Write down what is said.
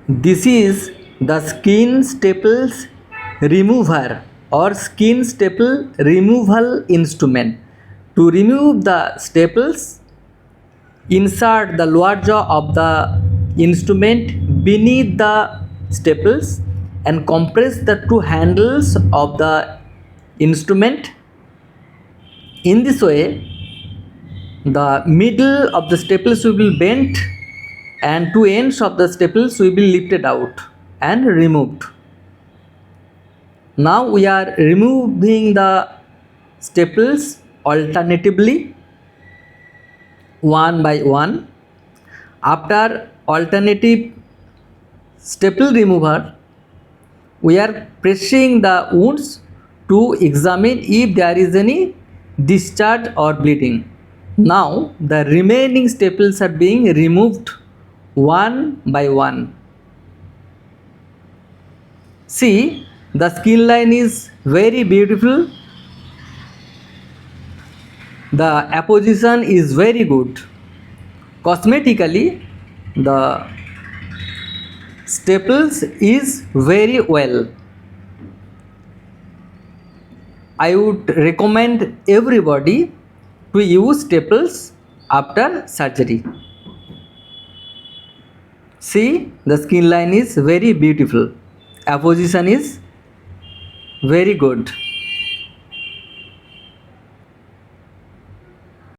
This is the skin staples remover or skin staple removal instrument. To remove the staples, insert the lower jaw of the instrument beneath the staples and compress the two handles of the instrument. In this way, the middle of the staples will be bent and two ends of the staples will be lifted out and removed. Now we are removing the staples alternatively one by one. After alternative staple remover, we are pressing the wounds to examine if there is any discharge or bleeding. Now the remaining staples are being removed one by one. See, the skin line is very beautiful. The apposition is very good. Cosmetically, the staples is very well. I would recommend everybody to use staples after surgery. See, the skin line is very beautiful. Apposition is very good.